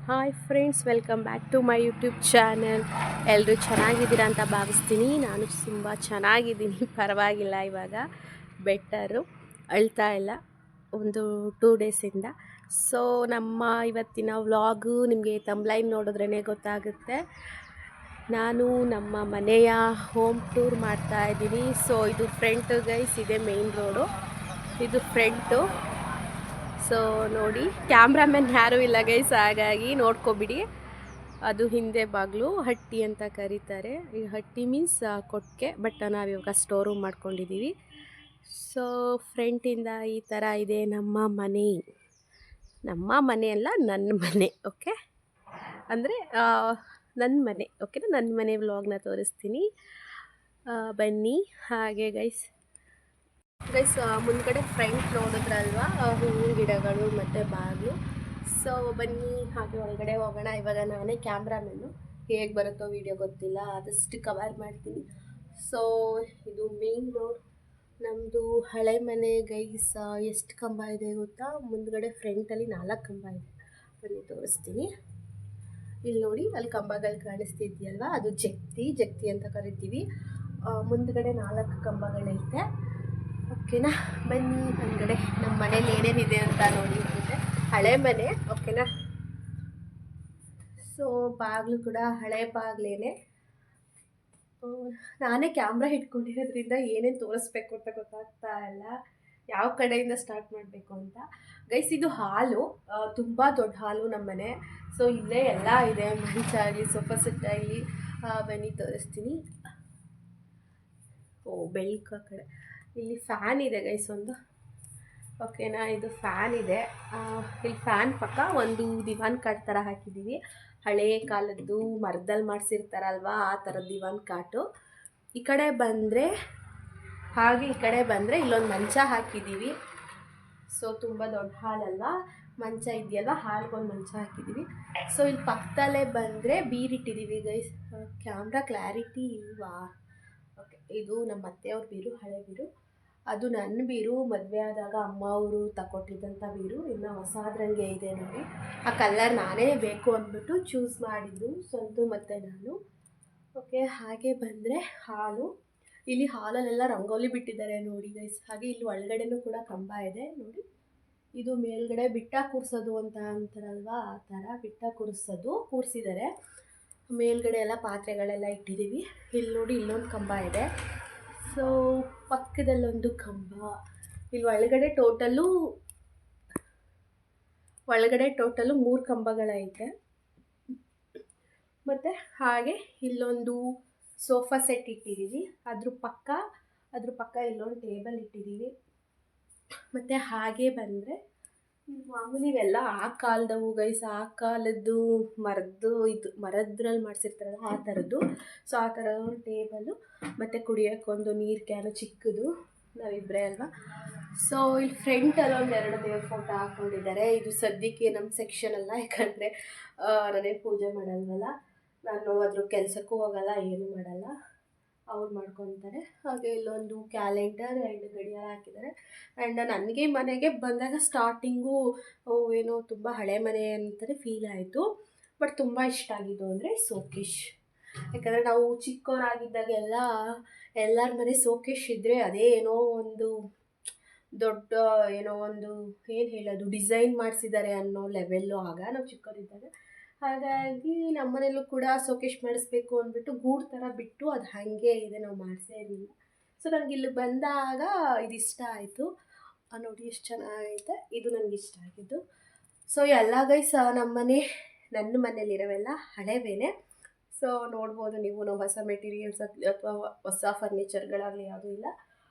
Hi friends, welcome back to my YouTube channel. ಎಲ್ಲರೂ ಚೆನ್ನಾಗಿದ್ದೀರಾ ಅಂತ ಭಾವಿಸ್ತೀನಿ. ನಾನು ತುಂಬ ಚೆನ್ನಾಗಿದ್ದೀನಿ, ಪರವಾಗಿಲ್ಲ. ಇವಾಗ ಬೆಟರು, ಅಳ್ತಾ ಇಲ್ಲ ಒಂದು 2 ಡೇಸಿಂದ. ಸೊ ನಮ್ಮ ಇವತ್ತಿನ ವ್ಲಾಗು ನಿಮಗೆ ತಂಬ್ಲೈನ್ ನೋಡಿದ್ರೇ ಗೊತ್ತಾಗುತ್ತೆ. ನಾನು ನಮ್ಮ ಮನೆಯ ಹೋಮ್ ಟೂರ್ ಮಾಡ್ತಾ ಇದ್ದೀನಿ. ಸೊ ಇದು ಫ್ರಂಟ್ ಗೈಸ್, ಇದೆ ಮೇನ್ ರೋಡು, ಇದು ಫ್ರಂಟು. ಸೊ ನೋಡಿ, ಕ್ಯಾಮ್ರಾಮನ್ ಯಾರೂ ಇಲ್ಲ ಗೈಸ್, ಹಾಗಾಗಿ ನೋಡ್ಕೊಬಿಡಿ. ಅದು ಹಿಂದೆ ಬಾಗಿಲು, ಹಟ್ಟಿ ಅಂತ ಕರೀತಾರೆ. ಈ ಹಟ್ಟಿ ಮೀನ್ಸ್ ಕೊಟ್ಟಿಗೆ, ಬಟ್ ನಾವಿವಾಗ ಸ್ಟೋರ್ ರೂಮ್ ಮಾಡ್ಕೊಂಡಿದ್ದೀವಿ. ಸೊ ಫ್ರಂಟಿಂದ ಈ ಥರ ಇದೆ ನಮ್ಮ ಮನೆ. ನಮ್ಮ ಮನೆ ಅಲ್ಲ, ನನ್ನ ಮನೆ. ಓಕೆ, ಅಂದರೆ ನನ್ನ ಮನೆ. ಓಕೆನಾ, ನನ್ನ ಮನೆ ವ್ಲಾಗ್ನ ತೋರಿಸ್ತೀನಿ, ಬನ್ನಿ. ಹಾಗೆ ಗೈಸ್ ಮುಂದ್ಗಡೆ ಫ್ರಂಟ್ ನೋಡಿದ್ರಲ್ವಾ, ಹೂವಿನ ಗಿಡಗಳು ಮತ್ತು ಬಾಗಿಲು. ಸೊ ಬನ್ನಿ, ಹಾಗೆ ಒಳಗಡೆ ಹೋಗೋಣ. ಇವಾಗ ನಾನೇ ಕ್ಯಾಮ್ರಾಮನ್ನು, ಹೇಗೆ ಬರುತ್ತೋ ವಿಡಿಯೋ ಗೊತ್ತಿಲ್ಲ, ಆದಷ್ಟು ಕವರ್ ಮಾಡ್ತೀನಿ. ಸೊ ಇದು ಮೇನ್ ರೋಡ್, ನಮ್ಮದು ಹಳೆ ಮನೆ ಗೈಸ್. ಎಷ್ಟು ಕಂಬ ಇದೆ ಗೊತ್ತಾ? ಮುಂದ್ಗಡೆ ಫ್ರಂಟಲ್ಲಿ 4 ಕಂಬ ಇದೆ. ಬನ್ನಿ ತೋರಿಸ್ತೀನಿ. ಇಲ್ಲಿ ನೋಡಿ, ಅಲ್ಲಿ ಕಂಬಗಳು ಕಾಣಿಸ್ತಿದೆಯಲ್ವಾ, ಅದು ಜಗ್ತಿ ಅಂತ ಕರಿತೀವಿ. ಮುಂದ್ಗಡೆ 4 ಕಂಬಗಳೈತೆ. ಓಕೆನಾ, ಬನ್ನಿ ಹೊರಗಡೆ. ನಮ್ಮ ಮನೇಲಿ ಏನೇನಿದೆ ಅಂತ ನೋಡಿ. ಹಳೆ ಮನೆ, ಓಕೆನಾ. ಸೊ ಬಾಗಿಲು ಕೂಡ ಹಳೆ ಬಾಗಿಲೇನೆ. ನಾನೇ ಕ್ಯಾಮ್ರಾ ಇಟ್ಕೊಂಡಿರೋದ್ರಿಂದ ಏನೇನು ತೋರಿಸ್ಬೇಕು ಅಂತ ಗೊತ್ತಾಗ್ತಾ ಇಲ್ಲ, ಯಾವ ಕಡೆಯಿಂದ ಸ್ಟಾರ್ಟ್ ಮಾಡಬೇಕು ಅಂತ. ಗೈಸ್, ಇದು ಹಾಲು, ತುಂಬ ದೊಡ್ಡ ಹಾಲು ನಮ್ಮ ಮನೆ. ಸೊ ಇಲ್ಲೇ ಎಲ್ಲ ಇದೆ, ಮಂಚ ಆಗಲಿ, ಸೋಫಾ ಸೆಟ್ ಆಗಲಿ. ಬನ್ನಿ ತೋರಿಸ್ತೀನಿ. ಬೆಳ್ಕ ಕಡೆ ಇಲ್ಲಿ ಫ್ಯಾನ್ ಇದೆ ಗೈಸ್ ಒಂದು. ಓಕೆನಾ, ಇದು ಫ್ಯಾನ್ ಇದೆ. ಇಲ್ಲಿ ಫ್ಯಾನ್ ಪಕ್ಕ ಒಂದು ದಿವಾನ್ ಕಾಟ್ ಥರ ಹಾಕಿದ್ದೀವಿ. ಹಳೇ ಕಾಲದ್ದು ಮರದಲ್ಲಿ ಮಾಡಿಸಿರ್ತಾರಲ್ವ, ಆ ಥರದ ದಿವಾನ್ ಕಾಟು. ಈ ಕಡೆ ಬಂದರೆ, ಹಾಗೆ ಈ ಕಡೆ ಬಂದರೆ ಇಲ್ಲೊಂದು ಮಂಚ ಹಾಕಿದ್ದೀವಿ. ಸೊ ತುಂಬ ದೊಡ್ಡ ಹಾಲಲ್ವ, ಮಂಚ ಇದೆಯಲ್ವ, ಹಾಲ್ಗೊಂದು ಮಂಚ ಹಾಕಿದ್ದೀವಿ. ಸೊ ಇಲ್ಲಿ ಪಕ್ಕದಲ್ಲೇ ಬಂದರೆ ಬೀರಿಟ್ಟಿದ್ದೀವಿ ಗೈಸ್. ಕ್ಯಾಮ್ರಾ ಕ್ಲಾರಿಟಿ ಇಲ್ವಾ? ಓಕೆ, ಇದು ನಮ್ಮ ಅತ್ತೆಯವ್ರ ಬೀರು, ಹಳೆ ಬೀರು. ಅದು ನನ್ನ ಬೀರು, ಮದುವೆ ಆದಾಗ ಅಮ್ಮ ಅವರು ತಗೊಟ್ಟಿದ್ದಂಥ ಬೀರು. ಇನ್ನು ಹೊಸದ್ರಂಗೆ ಇದೆ ನೋಡಿ. ಆ ಕಲರ್ ನಾನೇ ಬೇಕು ಅಂದ್ಬಿಟ್ಟು ಚೂಸ್ ಮಾಡಿದ್ದು, ಸ್ವಂತ ಮತ್ತು ನಾನು. ಓಕೆ, ಹಾಗೆ ಬಂದರೆ ಹಾಲು. ಇಲ್ಲಿ ಹಾಲಲ್ಲೆಲ್ಲ ರಂಗೋಲಿ ಬಿಟ್ಟಿದ್ದಾರೆ ನೋಡಿ ಗೈಸ್. ಹಾಗೆ ಇಲ್ಲಿ ಒಳಗಡೆನೂ ಕೂಡ ಕಂಬ ಇದೆ ನೋಡಿ. ಇದು ಮೇಲ್ಗಡೆ ಬಿಟ್ಟ ಕೂರಿಸೋದು ಅಂತ ಅಂತಾರಲ್ವ, ಆ ಥರ ಬಿಟ್ಟ ಕೂರಿಸಿದ್ದಾರೆ. ಮೇಲ್ಗಡೆ ಎಲ್ಲ ಪಾತ್ರೆಗಳೆಲ್ಲ ಇಟ್ಟಿದ್ದೀವಿ. ಇಲ್ಲಿ ನೋಡಿ, ಇಲ್ಲೊಂದು ಕಂಬ ಇದೆ. ಸೊ ಪಕ್ಕದಲ್ಲೊಂದು ಕಂಬ. ಇಲ್ಲಿ ಒಳಗಡೆ ಟೋಟಲು 3 ಕಂಬಗಳೈತೆ. ಮತ್ತು ಹಾಗೆ ಇಲ್ಲೊಂದು ಸೋಫಾ ಸೆಟ್ ಇಟ್ಟಿದ್ದೀವಿ. ಅದ್ರ ಪಕ್ಕ ಇಲ್ಲೊಂದು ಟೇಬಲ್ ಇಟ್ಟಿದ್ದೀವಿ. ಮತ್ತು ಹಾಗೆ ಬಂದರೆ ಮಾಮೂಲಿ ಇವೆಲ್ಲ ಆ ಕಾಲದವು ಗೈಸ್, ಆ ಕಾಲದ್ದು ಮರದ್ರಲ್ಲಿ ಮಾಡಿಸಿರ್ತಾರಲ್ಲ, ಆ ಥರದ್ದು. ಸೊ ಆ ಥರ ಒಂದು ಟೇಬಲು, ಮತ್ತು ಕುಡಿಯೋಕ್ಕೊಂದು ನೀರು ಕ್ಯಾನು ಚಿಕ್ಕದು, ನಾವಿಬ್ಬರೇ ಅಲ್ವಾ. ಸೊ ಇಲ್ಲಿ ಫ್ರಂಟಲ್ಲಿ 2 ದೇವ್ರ ಫೋಟೋ ಹಾಕ್ಕೊಂಡಿದ್ದಾರೆ. ಇದು ಸದ್ಯಕ್ಕೆ ನಮ್ಮ ಸೆಕ್ಷನ್ ಅಲ್ಲ, ಯಾಕಂದರೆ ನಾನೇ ಪೂಜೆ ಮಾಡಲ್ವಲ್ಲ, ನಾನು ಅದ್ರ ಕೆಲಸಕ್ಕೂ ಹೋಗಲ್ಲ, ಏನೂ ಮಾಡಲ್ಲ, ಅವ್ರು ಮಾಡ್ಕೊತಾರೆ. ಹಾಗೆ ಇಲ್ಲೊಂದು ಕ್ಯಾಲೆಂಡರ್ ಆ್ಯಂಡ್ ಗಡಿಯಾರ ಹಾಕಿದ್ದಾರೆ. ಆ್ಯಂಡ್ ನನಗೆ ಮನೆಗೆ ಬಂದಾಗ ಸ್ಟಾರ್ಟಿಂಗು ಏನೋ ತುಂಬ ಹಳೆ ಮನೆ ಅಂತಲೇ ಫೀಲ್ ಆಯಿತು. ಬಟ್ ತುಂಬ ಇಷ್ಟ ಆಗಿದ್ದು ಅಂದರೆ ಸೋಕೇಶ್. ಯಾಕಂದರೆ ನಾವು ಚಿಕ್ಕವರಾಗಿದ್ದಾಗೆಲ್ಲ ಎಲ್ಲರ ಮನೆ ಸೋಕೇಶ್ ಇದ್ದರೆ ಅದೇ ಏನೋ ಒಂದು ದೊಡ್ಡ ಏನೋ ಒಂದು ಏನು ಹೇಳೋದು, ಡಿಸೈನ್ ಮಾಡಿಸಿದ್ದಾರೆ ಅನ್ನೋ ಲೆವೆಲ್ಲು ಆಗ ನಾವು ಚಿಕ್ಕವರಿದ್ದಾಗ. ಹಾಗಾಗಿ ನಮ್ಮನೇಲೂ ಕೂಡ ಸೋಕೇಶ್ ಮಾಡಿಸ್ಬೇಕು ಅಂದ್ಬಿಟ್ಟು ಗೂಡು ಥರ ಬಿಟ್ಟು ಅದು ಹಾಗೆ ಇದೆ, ನಾವು ಮಾಡಿಸೇ ಇರಲಿಲ್ಲ. ಸೊ ನನಗೆ ಇಲ್ಲಿ ಬಂದಾಗ ಇದು ಇಷ್ಟ ಆಯಿತು. ನೋಡಿ ಎಷ್ಟು ಚೆನ್ನಾಗೈತೆ, ಇದು ನನಗೆ ಇಷ್ಟ ಆಗಿದ್ದು. ಸೊ ಎಲ್ಲ ಗೈಸ್ ನನ್ನ ಮನೇಲಿರೋವೆಲ್ಲ ಹಳೆವೇನೆ. ಸೊ ನೋಡ್ಬೋದು ನೀವು, ನಾವು ಹೊಸ ಮೆಟೀರಿಯಲ್ಸ್ ಅಥವಾ ಹೊಸ ಫರ್ನಿಚರ್ಗಳಾಗಲಿ ಯಾವುದೂ ಇಲ್ಲ.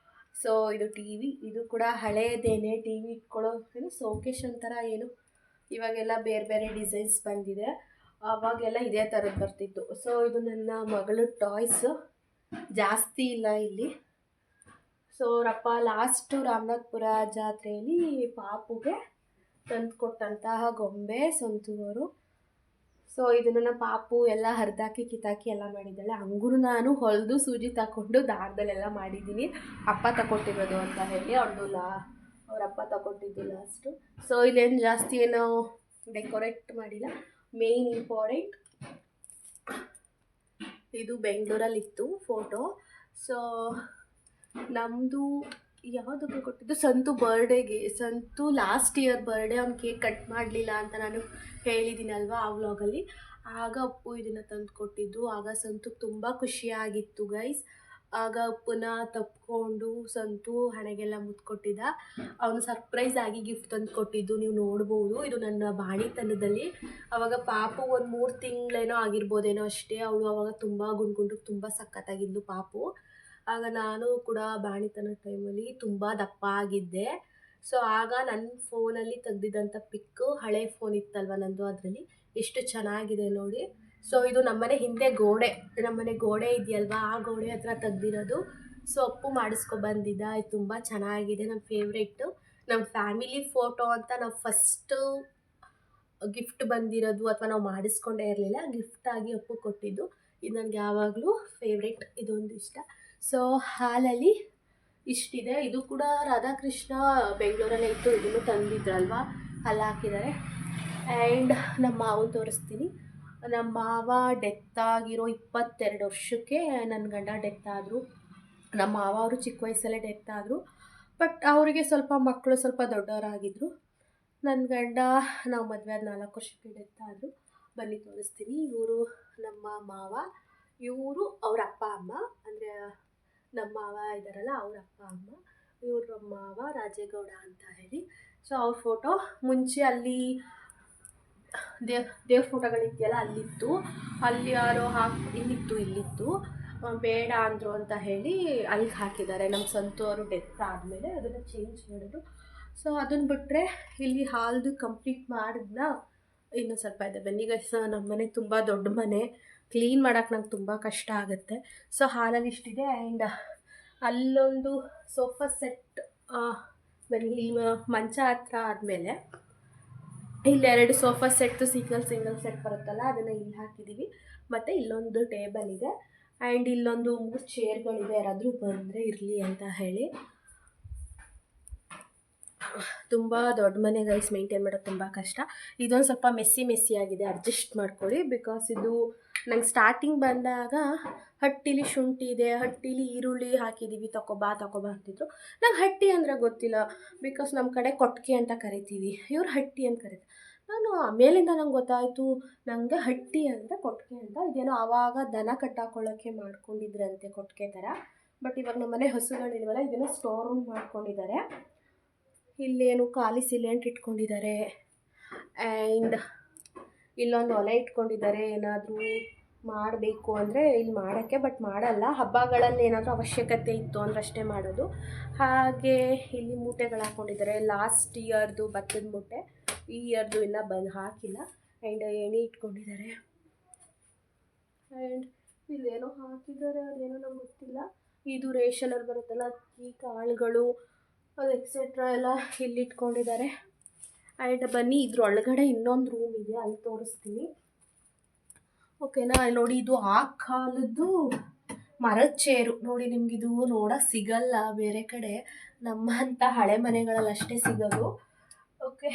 ಸೊ ಇದು ಟಿ ವಿ, ಇದು ಕೂಡ ಹಳೇದೇನೆ. ಟಿ ವಿ ಇಟ್ಕೊಳ್ಳೋ ಏನು ಸೋಕೇಶ್ ಅಂತಾರ ಏನು, ಇವಾಗೆಲ್ಲ ಬೇರೆ ಬೇರೆ ಡಿಸೈನ್ಸ್ ಬಂದಿದೆ. ಆವಾಗೆಲ್ಲ ಇದೇ ಥರದ್ದು ಬರ್ತಿತ್ತು. ಸೊ ಇದು ನನ್ನ ಮಗಳು ಟಾಯ್ಸ್, ಜಾಸ್ತಿ ಇಲ್ಲ ಇಲ್ಲಿ. ಸೊ ಅವರಪ್ಪ ಲಾಸ್ಟು ರಾಮನಾಥ್ಪುರ ಜಾತ್ರೆಯಲ್ಲಿ ಪಾಪುಗೆ ತಂದು ಕೊಟ್ಟಂತಹ ಗೊಂಬೆ ಸ್ವಂತವರು. ಸೊ ಇದನ್ನು ಪಾಪು ಎಲ್ಲ ಹರಿದಾಕಿ ಕಿತ್ತಾಕಿ ಎಲ್ಲ ಮಾಡಿದ್ದಾಳೆ. ಹಂಗೂ ನಾನು ಹೊಲಿದು ಸೂಜಿ ತಗೊಂಡು ದಾರದಲ್ಲೆಲ್ಲ ಮಾಡಿದ್ದೀನಿ, ಅಪ್ಪ ತಗೊಟ್ಟಿರೋದು ಅಂತ ಹೇಳಿ. ಅವರಪ್ಪ ತಗೊಟ್ಟಿದ್ದು ಲಾಸ್ಟು. ಸೊ ಇಲ್ಲೇನು ಜಾಸ್ತಿ ಏನೋ ಡೆಕೋರೇಟ್ ಮಾಡಿಲ್ಲ, ಮೇನ್ ಇಂಪಾರ್ಟೆಂಟ್. ಇದು ಬೆಂಗಳೂರಲ್ಲಿತ್ತು ಫೋಟೋ. ಸೊ ನಮ್ಮದು ಯಾವುದಕ್ಕೆ ಕೊಟ್ಟಿದ್ದು, ಸಂತು ಬರ್ಡೇಗೆ. ಸಂತು ಲಾಸ್ಟ್ ಇಯರ್ ಬರ್ಡೇ ಅವ್ನು ಕೇಕ್ ಕಟ್ ಮಾಡಲಿಲ್ಲ ಅಂತ ನಾನು ಹೇಳಿದ್ದೀನಲ್ವ ಆ ವ್ಲಾಗಲ್ಲಿ. ಆಗ ಅಪ್ಪು ಇದನ್ನು ತಂದು ಕೊಟ್ಟಿದ್ದು. ಆಗ ಸಂತು ತುಂಬ ಖುಷಿಯಾಗಿತ್ತು ಗೈಸ್. ಆಗ ಅಪ್ಪನ ತಪ್ಪಿಕೊಂಡು ಸಂತು ಹಣೆಗೆಲ್ಲ ಮುತ್ಕೊಟ್ಟಿದ್ದ. ಅವನು ಸರ್ಪ್ರೈಸ್ ಆಗಿ ಗಿಫ್ಟ್ ತಂದು ಕೊಟ್ಟಿದ್ದು ನೀವು ನೋಡ್ಬೋದು. ಇದು ನನ್ನ ಬಾಣಿತನದಲ್ಲಿ. ಆವಾಗ ಪಾಪು ಒಂದು 3 ತಿಂಗಳೇನೋ ಆಗಿರ್ಬೋದೇನೋ ಅಷ್ಟೇ. ಅವಳು ಆವಾಗ ತುಂಬ ಗುಂಡ್ಗುಂಡು ತುಂಬ ಸಖತ್ತಾಗಿದ್ದು ಪಾಪು. ಆಗ ನಾನು ಕೂಡ ಬಾಣಿತನ ಟೈಮಲ್ಲಿ ತುಂಬ ದಪ್ಪ ಆಗಿದ್ದೆ. ಸೊ ಆಗ ನನ್ನ ಫೋನಲ್ಲಿ ತೆಗ್ದಿದ್ದಂಥ ಪಿಕ್ಕು, ಹಳೆ ಫೋನ್ ಇತ್ತಲ್ವ ನಂದು, ಅದರಲ್ಲಿ ಎಷ್ಟು ಚೆನ್ನಾಗಿದೆ ನೋಡಿ. ಸೊ ಇದು ನಮ್ಮನೆ ಹಿಂದೆ ಗೋಡೆ, ನಮ್ಮನೆ ಗೋಡೆ ಇದೆಯಲ್ವ, ಆ ಗೋಡೆ ಹತ್ರ ತೆಗ್ದಿರೋದು. ಸೊ ಅಪ್ಪು ಮಾಡಿಸ್ಕೊಬಂದಿದ್ದ. ಇದು ತುಂಬ ಚೆನ್ನಾಗಿದೆ, ನಮ್ಮ ಫೇವ್ರೆಟ್ಟು. ನಮ್ಮ ಫ್ಯಾಮಿಲಿ ಫೋಟೋ ಅಂತ ನಾವು ಫಸ್ಟು ಗಿಫ್ಟ್ ಬಂದಿರೋದು, ಅಥವಾ ನಾವು ಮಾಡಿಸ್ಕೊಂಡೇ ಇರಲಿಲ್ಲ, ಗಿಫ್ಟಾಗಿ ಅಪ್ಪು ಕೊಟ್ಟಿದ್ದು. ಇದು ನನಗೆ ಯಾವಾಗಲೂ ಫೇವ್ರೆಟ್, ಇದೊಂದು ಇಷ್ಟ. ಸೊ ಹಾಲಲ್ಲಿ ಇಷ್ಟಿದೆ. ಇದು ಕೂಡ ರಾಧಾಕೃಷ್ಣ ಬೆಂಗಳೂರಲ್ಲೇ ಇತ್ತು, ಇದನ್ನು ತಂದಿದ್ರಲ್ವ, ಅಲ್ಲಿ ಹಾಕಿದ್ದಾರೆ. ಆ್ಯಂಡ್ ನಮ್ಮ ಮಾವನ ತೋರಿಸ್ತೀನಿ. ನಮ್ಮ ಮಾವ ಡೆತ್ ಆಗಿರೋ 22 ವರ್ಷಕ್ಕೆ ನನ್ನ ಗಂಡ ಡೆತ್ ಆದರು. ನಮ್ಮ ಮಾವ ಅವರು ಚಿಕ್ಕ ವಯಸ್ಸಲ್ಲೇ ಡೆತ್ ಆದರು. ಬಟ್ ಅವರಿಗೆ ಸ್ವಲ್ಪ ಮಕ್ಕಳು ಸ್ವಲ್ಪ ದೊಡ್ಡವರಾಗಿದ್ದರು. ನನ್ನ ಗಂಡ ನಾವು ಮದುವೆ ಆದ 4 ವರ್ಷಕ್ಕೆ ಡೆತ್ ಆದರು. ಬನ್ನಿ ತೋರಿಸ್ತೀನಿ. ಇವರು ನಮ್ಮ ಮಾವ, ಇವರು ಅವ್ರ ಅಪ್ಪ ಅಮ್ಮ, ಅಂದರೆ ನಮ್ಮ ಮಾವ ಇದ್ದಾರಲ್ಲ ಅವ್ರ ಅಪ್ಪ ಅಮ್ಮ. ಇವರು ನಮ್ಮ ಮಾವ ರಾಜೇಗೌಡ ಅಂತ ಹೇಳಿ. ಸೊ ಅವ್ರ ಫೋಟೋ ಮುಂಚೆ ಅಲ್ಲಿ ದೇವ್ರ ಫೋಟೋಗಳಿದೆಯಲ್ಲ ಅಲ್ಲಿತ್ತು. ಅಲ್ಲಿ ಯಾರೋ ಇಲ್ಲಿತ್ತು ಬೇಡ ಅಂದರು ಅಂತ ಹೇಳಿ ಅಲ್ಲಿಗೆ ಹಾಕಿದ್ದಾರೆ. ನಮ್ಮ ಸಂತು ಅವರು ಡೆತ್ ಆದಮೇಲೆ ಅದನ್ನು ಚೇಂಜ್ ಮಾಡಿದ್ರು. ಸೊ ಅದನ್ನು ಬಿಟ್ಟರೆ ಇಲ್ಲಿ ಹಾಲ್ದು ಕಂಪ್ಲೀಟ್ ಮಾಡಿದ್ನ, ಇನ್ನೂ ಸ್ವಲ್ಪ ಇದೆ. ಬನ್ನಿ ಗೈಸ್, ನಮ್ಮ ಮನೆ ತುಂಬ ದೊಡ್ಡ ಮನೆ, ಕ್ಲೀನ್ ಮಾಡೋಕ್ಕೆ ನಂಗೆ ತುಂಬ ಕಷ್ಟ ಆಗುತ್ತೆ. ಸೊ ಹಾಲಲ್ಲಿ ಇಷ್ಟಿದೆ. ಆ್ಯಂಡ್ ಅಲ್ಲೊಂದು ಸೋಫಾ ಸೆಟ್, ಬನ್ನಿ ಮಂಚ ಹತ್ರ ಆದಮೇಲೆ ಇಲ್ಲಿ 2 ಸೋಫಾ ಸೆಟ್ಟು ಸಿಂಗಲ್ ಸೆಟ್ ಬರುತ್ತಲ್ಲ, ಅದನ್ನು ಇಲ್ಲಿ ಹಾಕಿದ್ದೀವಿ. ಮತ್ತು ಇಲ್ಲೊಂದು ಟೇಬಲ್ ಇದೆ. ಆ್ಯಂಡ್ ಇಲ್ಲೊಂದು 3 ಚೇರ್ಗಳಿದೆ, ಯಾರಾದರೂ ಬಂದರೆ ಇರಲಿ ಅಂತ ಹೇಳಿ. ತುಂಬ ದೊಡ್ಡ ಮನೆ ಗೈಸ್, ಮೇಂಟೈನ್ ಮಾಡೋದು ತುಂಬ ಕಷ್ಟ. ಇದೊಂದು ಸ್ವಲ್ಪ ಮೆಸ್ಸಿ ಆಗಿದೆ, ಅಡ್ಜಸ್ಟ್ ಮಾಡ್ಕೊಳ್ಳಿ. ಬಿಕಾಸ್ ಇದು ನಂಗೆ ಸ್ಟಾರ್ಟಿಂಗ್ ಬಂದಾಗ ಹಟ್ಟಿಲಿ ಶುಂಠಿ ಇದೆ, ಹಟ್ಟಿಲಿ ಈರುಳ್ಳಿ ಹಾಕಿದ್ದೀವಿ, ತಗೊಬಾ ಅಂತಿದ್ರು. ನಂಗೆ ಹಟ್ಟಿ ಅಂದರೆ ಗೊತ್ತಿಲ್ಲ, ಬಿಕಾಸ್ ನಮ್ಮ ಕಡೆ ಕೊಟ್ಟಿಗೆ ಅಂತ ಕರಿತೀವಿ, ಇವ್ರು ಹಟ್ಟಿ ಅಂತ ಕರೀತಾರೆ. ನಾನು ಆಮೇಲಿಂದ ನಂಗೆ ಗೊತ್ತಾಯಿತು ನನಗೆ ಹಟ್ಟಿ ಅಂದರೆ ಕೊಟ್ಟಿಗೆ ಅಂತ. ಇದೇನೋ ಆವಾಗ ದನ ಕಟ್ಟಾಕೊಳ್ಳೋಕ್ಕೆ ಮಾಡ್ಕೊಂಡಿದ್ರಂತೆ ಕೊಟ್ಟಿಗೆ ಥರ. ಬಟ್ ಇವಾಗ ನಮ್ಮನೆ ಹಸುಗಳಿಲ್ವಲ್ಲ, ಇದನ್ನು ಸ್ಟೋರ್ ರೂಮ್ ಮಾಡ್ಕೊಂಡಿದ್ದಾರೆ. ಇಲ್ಲೇನು ಖಾಲಿ ಸಿಲಿಂಡ್ರ್ ಇಟ್ಕೊಂಡಿದ್ದಾರೆ. ಆ್ಯಂಡ್ ಇಲ್ಲೊಂದು ಒಲೆ ಇಟ್ಕೊಂಡಿದ್ದಾರೆ, ಏನಾದರೂ ಮಾಡಬೇಕು ಅಂದರೆ ಇಲ್ಲಿ ಮಾಡೋಕ್ಕೆ. ಬಟ್ ಮಾಡಲ್ಲ, ಹಬ್ಬಗಳಲ್ಲಿ ಏನಾದರೂ ಅವಶ್ಯಕತೆ ಇತ್ತು ಅಂದ್ರೆ ಅಷ್ಟೇ ಮಾಡೋದು. ಹಾಗೆ ಇಲ್ಲಿ ಮೂಟೆಗಳು ಹಾಕ್ಕೊಂಡಿದ್ದಾರೆ. ಲಾಸ್ಟ್ ಇಯರ್ದು ಭತ್ತದ ಮೂಟೆ, ಈ ಇಯರ್ದು ಇನ್ನೂ ಹಾಕಿಲ್ಲ. ಆ್ಯಂಡ್ ಎಣ್ಣೆ ಇಟ್ಕೊಂಡಿದ್ದಾರೆ. ಆ್ಯಂಡ್ ಇಲ್ಲೇನೋ ಹಾಕಿದ್ದಾರೆ, ಅದೇನೋ ನಂಗೆ ಗೊತ್ತಿಲ್ಲ. ಇದು ರೇಷನಲ್ಲಿ ಬರುತ್ತಲ್ಲ, ಅಕ್ಕಿ ಕಾಳುಗಳು ಅದು ಎಕ್ಸೆಟ್ರಾ ಎಲ್ಲ ಇಲ್ಲಿಟ್ಕೊಂಡಿದ್ದಾರೆ. ಆ್ಯಂಡ್ ಬನ್ನಿ ಇದ್ರೊಳಗಡೆ ಇನ್ನೊಂದು ರೂಮ್ ಇದೆ, ಅಲ್ಲಿ ತೋರಿಸ್ತೀನಿ. ಓಕೆನಾ? ನೋಡಿ, ಇದು ಆ ಕಾಲದ್ದು ಮರದ ಚೇರು ನೋಡಿ. ನಿಮಗಿದು ನೋಡೋಕೆ ಸಿಗಲ್ಲ ಬೇರೆ ಕಡೆ, ನಮ್ಮಂಥ ಹಳೆ ಮನೆಗಳಲ್ಲಿ ಅಷ್ಟೇ ಸಿಗೋದು. ಓಕೆ,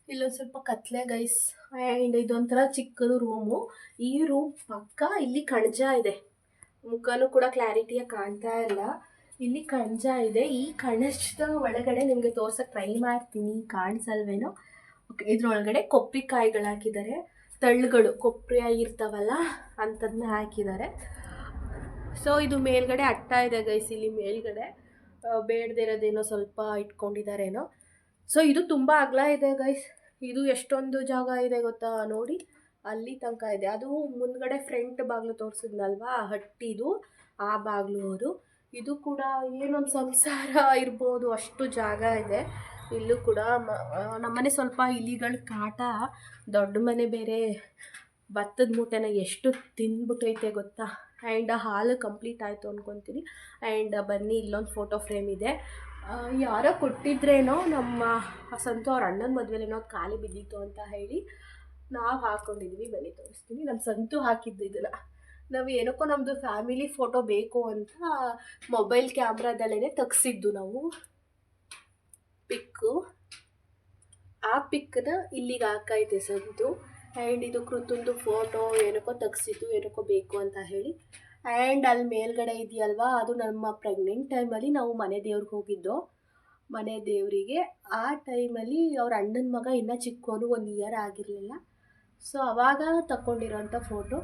ಇಲ್ಲೊಂದು ಸ್ವಲ್ಪ ಕತ್ಲೆ ಗೈಸ್. ಆ್ಯಂಡ್ ಇದೊಂಥರ ಚಿಕ್ಕದು ರೂಮು. ಈ ರೂಮ್ ಪಕ್ಕ ಇಲ್ಲಿ ಕಣಜ ಇದೆ, ಮುಖನೂ ಕೂಡ ಕ್ಲಾರಿಟಿಯಾಗಿ ಕಾಣ್ತಾ ಇಲ್ಲ. ಇಲ್ಲಿ ಕಣಜ ಇದೆ. ಈ ಕಣಜದ ಒಳಗಡೆ ನಿಮಗೆ ತೋರ್ಸೋಕ್ಕೆ ಟ್ರೈ ಮಾಡ್ತೀನಿ, ಕಾಣಿಸಲ್ವೇನೋ. ಓಕೆ, ಇದ್ರೊಳಗಡೆ ಕೊಬ್ಬರಿಕಾಯಿಗಳು ಹಾಕಿದ್ದಾರೆ, ತಳ್ಳುಗಳು ಕೊಬ್ಬರಿ ಆಗಿರ್ತಾವಲ್ಲ ಅಂಥದನ್ನ ಹಾಕಿದ್ದಾರೆ. ಸೊ ಇದು ಮೇಲ್ಗಡೆ ಅಟ್ಟ ಇದೆ ಗೈಸ್, ಇಲ್ಲಿ ಮೇಲ್ಗಡೆ ಬೇಡದಿರೋದೇನೋ ಸ್ವಲ್ಪ ಇಟ್ಕೊಂಡಿದ್ದಾರೇನೋ. ಸೊ ಇದು ತುಂಬ ಅಗಲ ಇದೆ ಗೈಸ್. ಇದು ಎಷ್ಟೊಂದು ಜಾಗ ಇದೆ ಗೊತ್ತಾ ನೋಡಿ, ಅಲ್ಲಿ ತನಕ ಇದೆ. ಅದು ಮುಂದ್ಗಡೆ ಫ್ರಂಟ್ ಬಾಗಿಲು ತೋರಿಸಿದ್ನಲ್ವಾ ಹಟ್ಟಿದು, ಆ ಬಾಗಿಲು ಅದು. ಇದು ಕೂಡ ಏನೊಂದು ಸಂಸಾರ ಇರ್ಬೋದು, ಅಷ್ಟು ಜಾಗ ಇದೆ. ಇಲ್ಲೂ ಕೂಡ ನಮ್ಮನೆ ಸ್ವಲ್ಪ ಇಲಿಗಳ ಕಾಟ, ದೊಡ್ಡ ಮನೆ ಬೇರೆ. ಭತ್ತದ ಮೂಟೆನ ಎಷ್ಟು ತಿಂದ್ಬಿಟ್ಟೈತೆ ಗೊತ್ತಾ. ಆ್ಯಂಡ್ ಹಾಲು ಕಂಪ್ಲೀಟ್ ಆಯಿತು ಅಂದ್ಕೊತೀನಿ. ಆ್ಯಂಡ್ ಬನ್ನಿ ಇಲ್ಲೊಂದು ಫೋಟೋ ಫ್ರೇಮ್ ಇದೆ, ಯಾರೋ ಕೊಟ್ಟಿದ್ರೇನೋ, ನಮ್ಮ ಸಂತು ಅವ್ರ ಅಣ್ಣನ ಮದುವೆಲೇನೋ ಖಾಲಿ ಬಿದ್ದಿತ್ತು ಅಂತ ಹೇಳಿ ನಾವು ಹಾಕ್ಕೊಂಡಿದ್ವಿ. ಬನ್ನಿ ತೋರಿಸ್ತೀನಿ. ನಮ್ಮ ಸಂತು ಹಾಕಿದ್ದು ಇದನ್ನು. ನಾವು ಏನಕ್ಕೋ ನಮ್ಮದು ಫ್ಯಾಮಿಲಿ ಫೋಟೋ ಬೇಕು ಅಂತ ಮೊಬೈಲ್ ಕ್ಯಾಮ್ರಾದಲ್ಲೇ ತೆಗ್ಸಿದ್ದು ನಾವು ಪಿಕ್ಕು. ಆ ಪಿಕ್ಕನ್ನ ಇಲ್ಲಿಗೆ ಹಾಕೈತೆ ಸಂತು. ಆ್ಯಂಡ್ ಇದು ಕೃತುಂದು ಫೋಟೋ ಏನಕ್ಕೋ ತೆಗ್ಸಿದ್ದು, ಏನಕ್ಕೋ ಬೇಕು ಅಂತ ಹೇಳಿ. ಆ್ಯಂಡ್ ಅಲ್ಲಿ ಮೇಲ್ಗಡೆ ಇದೆಯಲ್ವಾ, ಅದು ನಮ್ಮ ಪ್ರೆಗ್ನೆಂಟ್ ಟೈಮಲ್ಲಿ ನಾವು ಮನೆ ದೇವ್ರಿಗೆ ಹೋಗಿದ್ದು. ಮನೆ ದೇವರಿಗೆ ಆ ಟೈಮಲ್ಲಿ ಅವ್ರ ಅಣ್ಣನ ಮಗ ಇನ್ನೂ ಚಿಕ್ಕವನು, 1 ಇಯರ್ ಆಗಿರಲಿಲ್ಲ. ಸೊ ಅವಾಗ ತಗೊಂಡಿರೋಂಥ ಫೋಟೋ.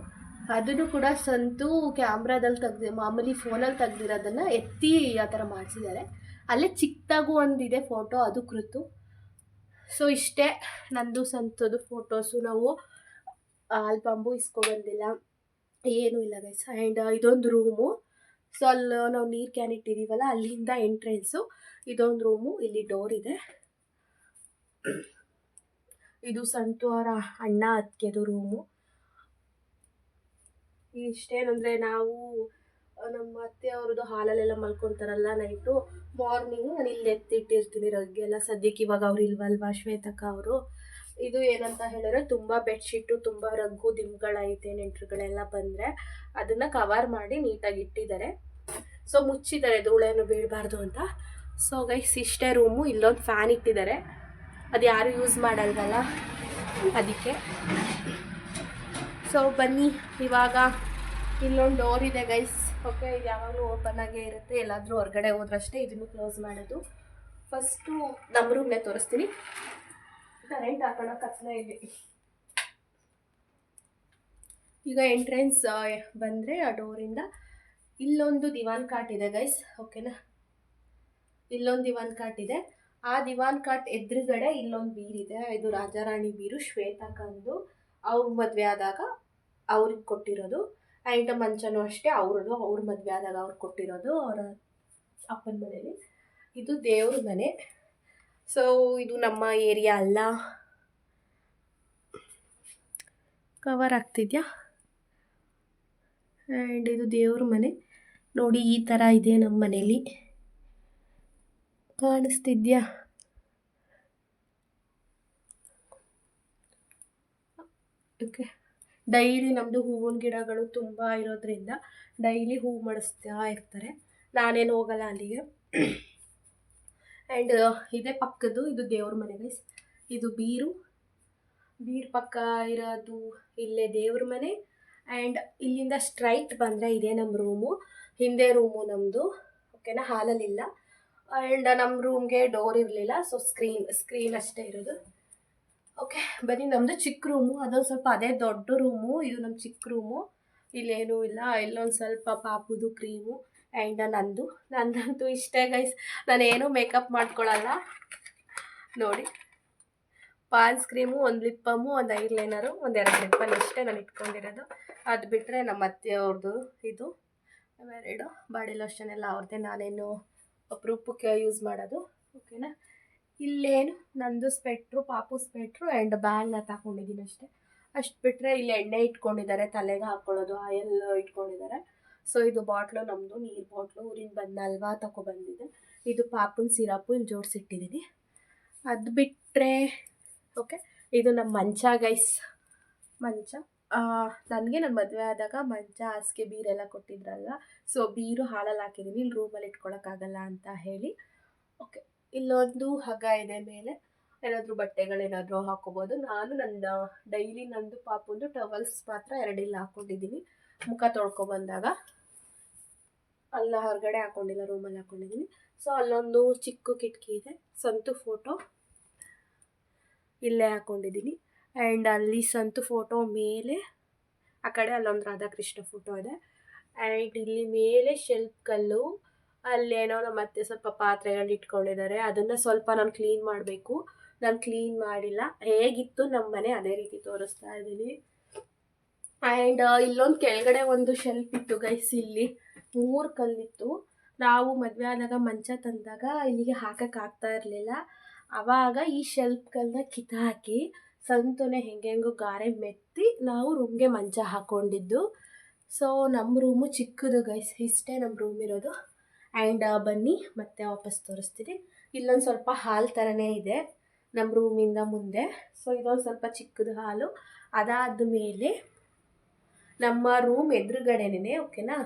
ಅದನ್ನು ಕೂಡ ಸಂತು ಕ್ಯಾಮ್ರಾದಲ್ಲಿ ಮಾಮೂಲಿ ಫೋನಲ್ಲಿ ತೆಗ್ದಿರೋದನ್ನು ಎತ್ತಿ ಆ ಥರ ಮಾಡಿಸಿದ್ದಾರೆ. ಅಲ್ಲೇ ಚಿಕ್ಕದಾಗೂ ಒಂದಿದೆ ಫೋಟೋ, ಅದು ಕೃತು. ಸೊ ಇಷ್ಟೇ ನಂದು ಸಂತದ್ದು ಫೋಟೋಸು. ನಾವು ಆಲ್ಬಂಬು ಇಸ್ಕೊಬಂದಿಲ್ಲ, ಏನೂ ಇಲ್ಲ ಗೈಸ್. ಆ್ಯಂಡ್ ಇದೊಂದು ರೂಮು. ಸೊ ಅಲ್ಲಿ ನಾವು ನೀರು ಕ್ಯಾನ್ ಇಟ್ಟಿದ್ದೀವಲ್ಲ, ಅಲ್ಲಿಂದ ಎಂಟ್ರೆನ್ಸು. ಇದೊಂದು ರೂಮು, ಇಲ್ಲಿ ಡೋರ್ ಇದೆ. ಇದು ಸಂತು ಅವರ ಅಣ್ಣ ಅತ್ತಿಗೆದು ರೂಮು. ಇಷ್ಟೇನಂದರೆ ನಾವು ನಮ್ಮ ಅತ್ತೆ ಅವ್ರದ್ದು ಹಾಲಲ್ಲೆಲ್ಲ ಮಲ್ಕೊತಾರಲ್ಲ ನೈಟು, ಮಾರ್ನಿಂಗು ನಾನು ಇಲ್ಲಿ ಎತ್ತಿಟ್ಟಿರ್ತೀನಿ ರಗ್ಗೆಲ್ಲ. ಸದ್ಯಕ್ಕೆ ಇವಾಗ ಅವ್ರು ಇಲ್ವಲ್ವಾ ಶ್ವೇತಕ್ಕ ಅವರು. ಇದು ಏನಂತ ಹೇಳಿದ್ರೆ ತುಂಬ ಬೆಡ್ಶೀಟು, ತುಂಬ ರಗ್ಗು ದಿಂಬುಗಳೈತೆ. ನೆಂಟರುಗಳೆಲ್ಲ ಬಂದರೆ ಅದನ್ನು ಕವರ್ ಮಾಡಿ ನೀಟಾಗಿ ಇಟ್ಟಿದ್ದಾರೆ. ಸೊ ಮುಚ್ಚಿದ್ದಾರೆ, ಧೂಳೇನು ಬೀಳಬಾರ್ದು ಅಂತ. ಸೊ ಗೈಸ್ ಇಷ್ಟೇ ರೂಮು. ಇಲ್ಲೊಂದು ಫ್ಯಾನ್ ಇಟ್ಟಿದ್ದಾರೆ, ಅದು ಯಾರು ಯೂಸ್ ಮಾಡಲ್ವಲ್ಲ ಅದಕ್ಕೆ. ಸೊ ಬನ್ನಿ ಇವಾಗ. ಇಲ್ಲೊಂದು ಡೋರ್ ಇದೆ ಗೈಸ್. ಓಕೆ, ಇದು ಯಾವಾಗಲೂ ಓಪನ್ ಆಗೇ ಇರುತ್ತೆ. ಎಲ್ಲಾದರೂ ಹೊರಗಡೆ ಹೋದ್ರಷ್ಟೇ ಇದನ್ನು ಕ್ಲೋಸ್ ಮಾಡೋದು. ಫಸ್ಟು ನಮ್ಮ ರೂಮ್ನೇ ತೋರಿಸ್ತೀನಿ. ಕರೆಂಟ್ ಹಾಕೋಣ ಕತ್ಲ ಇದೆ. ಈಗ ಎಂಟ್ರೆನ್ಸ್ ಬಂದರೆ ಆ ಡೋರಿಂದ ಇಲ್ಲೊಂದು ದಿವಾನ್ ಕಾಟ್ ಇದೆ ಗೈಸ್. ಓಕೆನಾ, ಇಲ್ಲೊಂದು ದಿವಾನ್ ಕಾಟ್ ಇದೆ. ಆ ದಿವಾನ್ ಕಾಟ್ ಎದುರುಗಡೆ ಇಲ್ಲೊಂದು ಬೀರಿದೆ. ಇದು ರಾಜಾರಾಣಿ ಬೀರು, ಶ್ವೇತಕ್ಕಂದು. ಅವ್ರ ಮದುವೆ ಆದಾಗ ಅವ್ರಿಗೆ ಕೊಟ್ಟಿರೋದು. ಆ್ಯಂಡ್ ಮಂಚನೂ ಅಷ್ಟೇ ಅವ್ರದ್ದು, ಅವ್ರ ಮದುವೆ ಆದಾಗ ಅವ್ರು ಕೊಟ್ಟಿರೋದು ಅವರ ಅಪ್ಪನ ಮನೇಲಿ. ಇದು ದೇವ್ರ ಮನೆ. ಸೊ ಇದು ನಮ್ಮ ಏರಿಯಾ ಅಲ್ಲ. ಕವರ್ ಆಗ್ತಿದ್ಯಾ? ಆ್ಯಂಡ್ ಇದು ದೇವ್ರ ಮನೆ ನೋಡಿ, ಈ ಥರ ಇದೆ ನಮ್ಮ ಮನೇಲಿ. ಕಾಣಿಸ್ತಿದ್ಯಾ? ಓಕೆ. ಡೈಲಿ ನಮ್ಮದು ಹೂವಿನ ಗಿಡಗಳು ತುಂಬ ಇರೋದ್ರಿಂದ ಡೈಲಿ ಹೂವು ಮಾಡಿಸ್ತಾ ಇರ್ತಾರೆ. ನಾನೇನು ಹೋಗಲ್ಲ ಅಲ್ಲಿಗೆ. ಆ್ಯಂಡ್ ಇದೇ ಪಕ್ಕದ್ದು, ಇದು ದೇವ್ರ ಮನೆ ಗೈಸ್. ಇದು ಬೀರು ಪಕ್ಕ ಇರೋದು ಇಲ್ಲೇ ದೇವ್ರ ಮನೆ. ಆ್ಯಂಡ್ ಇಲ್ಲಿಂದ ಸ್ಟ್ರೈಟ್ ಬಂದರೆ ಇದೇ ನಮ್ಮ ರೂಮು. ಹಿಂದೆ ರೂಮು ನಮ್ಮದು. ಓಕೆನಾ, ಹಾಲಲ್ಲಿಲ್ಲ. ಆ್ಯಂಡ್ ನಮ್ಮ ರೂಮ್ಗೆ ಡೋರ್ ಇರಲಿಲ್ಲ. ಸೊ ಸ್ಕ್ರೀನ್ ಅಷ್ಟೇ ಇರೋದು. ಓಕೆ ಬನ್ನಿ. ನಮ್ಮದು ಚಿಕ್ಕ ರೂಮು, ಅದೊಂದು ಸ್ವಲ್ಪ ಅದೇ ದೊಡ್ಡ ರೂಮು. ಇದು ನಮ್ಮ ಚಿಕ್ಕ ರೂಮು. ಇಲ್ಲೇನೂ ಇಲ್ಲ. ಇಲ್ಲೊಂದು ಸ್ವಲ್ಪ ಪಾಪುದು ಕ್ರೀಮು. ಆ್ಯಂಡ್ ನಂದಂತೂ ಇಷ್ಟೇ ಗೈಸ್. ನಾನೇನು ಮೇಕಪ್ ಮಾಡ್ಕೊಳ್ಳಲ್ಲ ನೋಡಿ. ಪಾನ್ಸ್ ಕ್ರೀಮು, ಒಂದು ಲಿಪ್ ಬಾಮು, ಒಂದು ಐಲೈನರು, ಒಂದು 2 ರಿಬ್ಬನ್ ಇಷ್ಟೇ ನಾನು ಇಟ್ಕೊಂಡಿರೋದು. ಅದು ಬಿಟ್ಟರೆ ನಮ್ಮ ಅತ್ತೆ ಅವ್ರದ್ದು ಇದು 2 ಬಾಡಿ ಲೋಷನ್ ಎಲ್ಲ ಅವ್ರದ್ದೇ. ನಾನೇನು ಅಪರೂಪಕ್ಕೆ ಯೂಸ್ ಮಾಡೋದು. ಓಕೆನಾ. ಇಲ್ಲೇನು ನಂದು ಸ್ಪೆಟ್ರು, ಪಾಪು ಸ್ಪೆಟ್ರು ಆ್ಯಂಡ್ ಬ್ಯಾಗ್ನ ತಗೊಂಡಿದ್ದೀನಿ ಅಷ್ಟೇ. ಅಷ್ಟು ಬಿಟ್ಟರೆ ಇಲ್ಲಿ ಎಣ್ಣೆ ಇಟ್ಕೊಂಡಿದ್ದಾರೆ, ತಲೆಗೆ ಹಾಕ್ಕೊಳ್ಳೋದು ಆಯಲ್ ಇಟ್ಕೊಂಡಿದ್ದಾರೆ. ಸೊ ಇದು ಬಾಟ್ಲು ನಮ್ಮದು, ನೀರು ಬಾಟ್ಲು. ಊರಿಂದ ಬಂದಲ್ವಾ ತಗೊಬಂದಿದ್ದೆ. ಇದು ಪಾಪುನ ಸಿರಪ್ಪು ಇಲ್ಲಿ ಜೋಡಿಸಿಟ್ಟಿದ್ದೀನಿ. ಅದು ಬಿಟ್ಟರೆ ಓಕೆ, ಇದು ನಮ್ಮ ಮಂಚ ಗೈಸ್. ಮಂಚ ನನಗೆ ನನ್ನ ಮದುವೆ ಆದಾಗ ಮಂಚ, ಹಾಸಿಗೆ, ಬೀರೆಲ್ಲ ಕೊಟ್ಟಿದ್ರಲ್ಲ. ಸೊ ಬೀರು ಹಾಲಲ್ಲಿ ಹಾಕಿದ್ದೀನಿ, ಇಲ್ಲಿ ರೂಮಲ್ಲಿ ಇಟ್ಕೊಳಕ್ಕಾಗಲ್ಲ ಅಂತ ಹೇಳಿ. ಓಕೆ, ಇಲ್ಲೊಂದು ಹಗ್ಗ ಇದೆ ಮೇಲೆ, ಏನಾದರೂ ಬಟ್ಟೆಗಳೇನಾದರೂ ಹಾಕೋಬೋದು. ನಾನು ನನ್ನ ಡೈಲಿ ನಂದು ಪಾಪುಂದು ಟವಲ್ಸ್ ಮಾತ್ರ 2 ಇಲ್ಲಿ ಹಾಕ್ಕೊಂಡಿದ್ದೀನಿ. ಮುಖ ತೊಳ್ಕೊಬಂದಾಗ ಅಲ್ಲ, ಹೊರಗಡೆ ಹಾಕ್ಕೊಂಡಿಲ್ಲ, ರೂಮಲ್ಲಿ ಹಾಕ್ಕೊಂಡಿದ್ದೀನಿ. ಸೊ ಅಲ್ಲೊಂದು ಚಿಕ್ಕ ಕಿಟಕಿ ಇದೆ. ಸಂತು ಫೋಟೋ ಇಲ್ಲೇ ಹಾಕ್ಕೊಂಡಿದ್ದೀನಿ. ಆ್ಯಂಡ್ ಅಲ್ಲಿ ಸಂತು ಫೋಟೋ ಮೇಲೆ ಆ ಕಡೆ ಅಲ್ಲೊಂದು ರಾಧಾಕೃಷ್ಣ ಫೋಟೋ ಇದೆ. ಆ್ಯಂಡ್ ಇಲ್ಲಿ ಮೇಲೆ ಶೆಲ್ಫ್ ಕಲ್ಲು, ಅಲ್ಲೇನೋ ನಮ್ಮ ಅತ್ತೆ ಸ್ವಲ್ಪ ಪಾತ್ರೆಗಳು ಇಟ್ಕೊಂಡಿದ್ದಾರೆ. ಅದನ್ನು ಸ್ವಲ್ಪ ನಾನು ಕ್ಲೀನ್ ಮಾಡಬೇಕು. ನಾನು ಕ್ಲೀನ್ ಮಾಡಿಲ್ಲ. ಹೇಗಿತ್ತು ನಮ್ಮ ಮನೆ ಅದೇ ರೀತಿ ತೋರಿಸ್ತಾ ಇದ್ದೀನಿ. ಆ್ಯಂಡ್ ಇಲ್ಲೊಂದು ಕೆಳಗಡೆ ಒಂದು ಶೆಲ್ಫ್ ಇತ್ತು ಗೈಸ್. ಇಲ್ಲಿ 3 ಕಲ್ಲಿತ್ತು. ನಾವು ಮದುವೆ ಆದಾಗ ಮಂಚ ತಂದಾಗ ಇಲ್ಲಿಗೆ ಹಾಕೋಕ್ಕಾಗ್ತಾ ಇರಲಿಲ್ಲ. ಆವಾಗ ಈ ಶೆಲ್ಫ್ ಕಲ್ಲನ್ನ ಕಿತ್ತಾಕಿ ಸಂತುನೆ ಹೆಂಗೆಂಗೋ ಗಾರೆ ಮೆತ್ತಿ ನಾವು ರೂಮ್ಗೆ ಮಂಚ ಹಾಕ್ಕೊಂಡಿದ್ದು. ಸೊ ನಮ್ಮ ರೂಮು ಚಿಕ್ಕದು ಗೈಸ್. ಇಷ್ಟೇ ನಮ್ಮ ರೂಮ್ ಇರೋದು. ಆ್ಯಂಡ್ ಬನ್ನಿ ಮತ್ತೆ ವಾಪಸ್ ತೋರಿಸ್ತೀನಿ. ಇಲ್ಲೊಂದು ಸ್ವಲ್ಪ ಹಾಲ್ ಥರನೇ ಇದೆ ನಮ್ಮ ರೂಮಿಂದ ಮುಂದೆ. ಸೊ ಇದೊಂದು ಸ್ವಲ್ಪ ಚಿಕ್ಕದು ಹಾಲು. ಅದಾದ ಮೇಲೆ ನಮ್ಮ ರೂಮ್ ಎದುರುಗಡೆನೇ, ಓಕೆನಾ,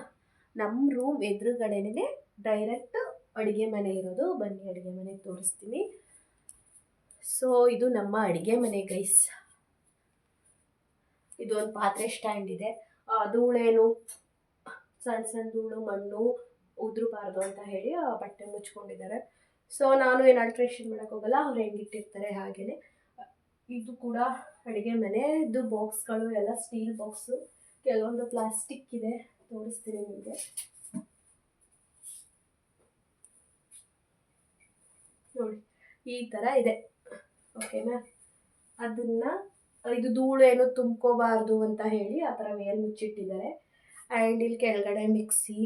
ನಮ್ಮ ರೂಮ್ ಎದುರುಗಡೆನೇ ಡೈರೆಕ್ಟ್ ಅಡುಗೆ ಮನೆ ಇರೋದು. ಬನ್ನಿ ಅಡುಗೆ ಮನೆ ತೋರಿಸ್ತೀನಿ. ಸೊ ಇದು ನಮ್ಮ ಅಡುಗೆ ಮನೆ ಗೈಸ್. ಇದೊಂದು ಪಾತ್ರೆ ಸ್ಟ್ಯಾಂಡ್ ಇದೆ. ಧೂಳೇನು ಸಣ್ಣ ಸಣ್ಣ ಧೂಳು ಮಣ್ಣು ಉದುರಬಾರ್ದು ಅಂತ ಹೇಳಿ ಬಟ್ಟೆ ಮುಚ್ಕೊಂಡಿದ್ದಾರೆ. ಸೊ ನಾನು ಏನು ಅಲ್ಟ್ರೇಷನ್ ಮಾಡೋಕ್ಕೋಗಲ್ಲ, ಅವ್ರು ಹೆಂಗಿಟ್ಟಿರ್ತಾರೆ ಹಾಗೆಯೇ. ಇದು ಕೂಡ ಅಡುಗೆ ಮನೆ. ಇದು ಬಾಕ್ಸ್ಗಳು ಎಲ್ಲ ಸ್ಟೀಲ್ ಬಾಕ್ಸು, ಕೆಲವೊಂದು ಪ್ಲಾಸ್ಟಿಕ್ ಇದೆ, ತೋರಿಸ್ತೀನಿ ನಿಮಗೆ. ನೋಡಿ ಈ ಥರ ಇದೆ, ಓಕೆನಾ. ಅದನ್ನು ಇದು ಧೂಳು ಏನು ತುಂಬ್ಕೋಬಾರ್ದು ಅಂತ ಹೇಳಿ ಆ ಥರ ಮೇಲೆ ಮುಚ್ಚಿಟ್ಟಿದ್ದಾರೆ. ಆ್ಯಂಡ್ ಇಲ್ಲಿ ಕೆಳಗಡೆ ಮಿಕ್ಸಿ